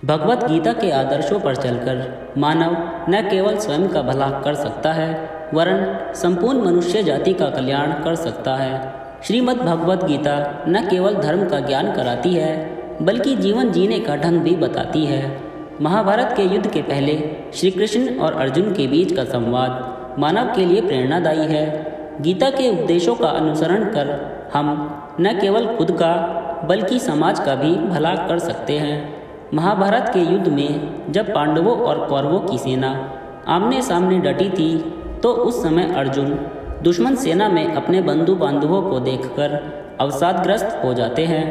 भगवत गीता के आदर्शों पर चलकर मानव न केवल स्वयं का भला कर सकता है वरन संपूर्ण मनुष्य जाति का कल्याण कर सकता है। श्रीमद् भगवत गीता न केवल धर्म का ज्ञान कराती है बल्कि जीवन जीने का ढंग भी बताती है। महाभारत के युद्ध के पहले श्री कृष्ण और अर्जुन के बीच का संवाद मानव के लिए प्रेरणादायी है। गीता के उपदेशों का अनुसरण कर हम न केवल खुद का बल्कि समाज का भी भला कर सकते हैं। महाभारत के युद्ध में जब पांडवों और कौरवों की सेना आमने सामने डटी थी तो उस समय अर्जुन दुश्मन सेना में अपने बंधु बांधवों को देखकर अवसादग्रस्त हो जाते हैं।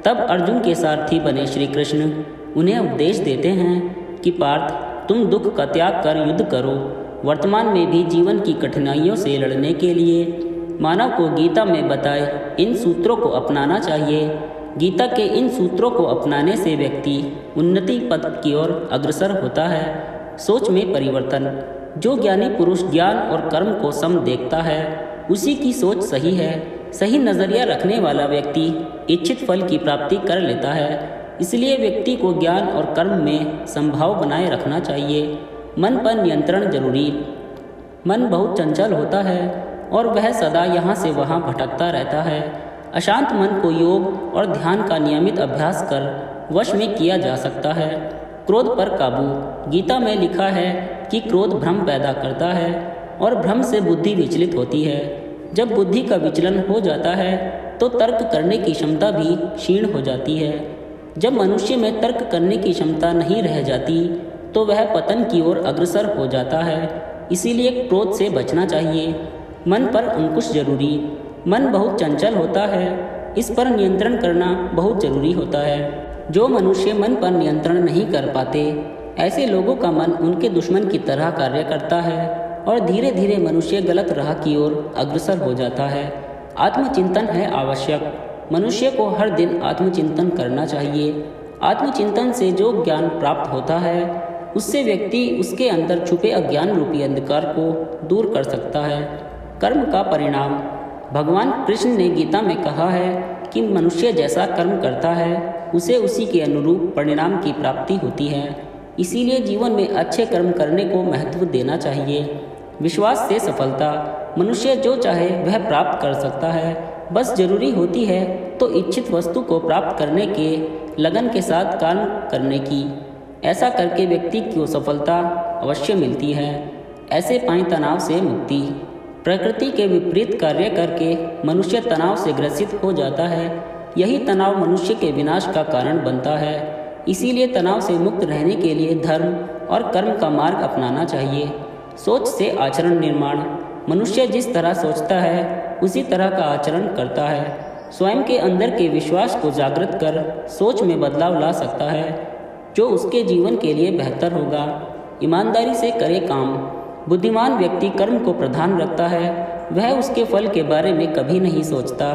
तब अर्जुन के सारथी बने श्री कृष्ण उन्हें उपदेश देते हैं कि पार्थ, तुम दुख का त्याग कर युद्ध करो। वर्तमान में भी जीवन की कठिनाइयों से लड़ने के लिए मानव को गीता में बताए इन सूत्रों को अपनाना चाहिए। गीता के इन सूत्रों को अपनाने से व्यक्ति उन्नति पथ की ओर अग्रसर होता है। सोच में परिवर्तन। जो ज्ञानी पुरुष ज्ञान और कर्म को सम देखता है उसी की सोच सही है। सही नज़रिया रखने वाला व्यक्ति इच्छित फल की प्राप्ति कर लेता है। इसलिए व्यक्ति को ज्ञान और कर्म में समभाव बनाए रखना चाहिए। मन पर नियंत्रण जरूरी। मन बहुत चंचल होता है और वह सदा यहाँ से वहाँ भटकता रहता है। अशांत मन को योग और ध्यान का नियमित अभ्यास कर वश में किया जा सकता है। क्रोध पर काबू। गीता में लिखा है कि क्रोध भ्रम पैदा करता है और भ्रम से बुद्धि विचलित होती है। जब बुद्धि का विचलन हो जाता है तो तर्क करने की क्षमता भी क्षीण हो जाती है। जब मनुष्य में तर्क करने की क्षमता नहीं रह जाती तो वह पतन की ओर अग्रसर हो जाता है। इसीलिए क्रोध से बचना चाहिए। मन पर अंकुश जरूरी। मन बहुत चंचल होता है, इस पर नियंत्रण करना बहुत जरूरी होता है। जो मनुष्य मन पर नियंत्रण नहीं कर पाते ऐसे लोगों का मन उनके दुश्मन की तरह कार्य करता है और धीरे धीरे मनुष्य गलत राह की ओर अग्रसर हो जाता है। आत्मचिंतन है आवश्यक। मनुष्य को हर दिन आत्मचिंतन करना चाहिए। आत्मचिंतन से जो ज्ञान प्राप्त होता है उससे व्यक्ति उसके अंदर छुपे अज्ञान रूपी अंधकार को दूर कर सकता है। कर्म का परिणाम। भगवान कृष्ण ने गीता में कहा है कि मनुष्य जैसा कर्म करता है उसे उसी के अनुरूप परिणाम की प्राप्ति होती है। इसीलिए जीवन में अच्छे कर्म करने को महत्व देना चाहिए। विश्वास से सफलता। मनुष्य जो चाहे वह प्राप्त कर सकता है, बस जरूरी होती है तो इच्छित वस्तु को प्राप्त करने के लगन के साथ काम करने की। ऐसा करके व्यक्ति को सफलता अवश्य मिलती है। ऐसे पाएं तनाव से मुक्ति। प्रकृति के विपरीत कार्य करके मनुष्य तनाव से ग्रसित हो जाता है। यही तनाव मनुष्य के विनाश का कारण बनता है। इसीलिए तनाव से मुक्त रहने के लिए धर्म और कर्म का मार्ग अपनाना चाहिए। सोच से आचरण निर्माण। मनुष्य जिस तरह सोचता है उसी तरह का आचरण करता है। स्वयं के अंदर के विश्वास को जागृत कर सोच में बदलाव ला सकता है जो उसके जीवन के लिए बेहतर होगा। ईमानदारी से करे काम। बुद्धिमान व्यक्ति कर्म को प्रधान रखता है, वह उसके फल के बारे में कभी नहीं सोचता।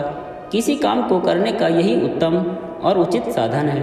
किसी काम को करने का यही उत्तम और उचित साधन है।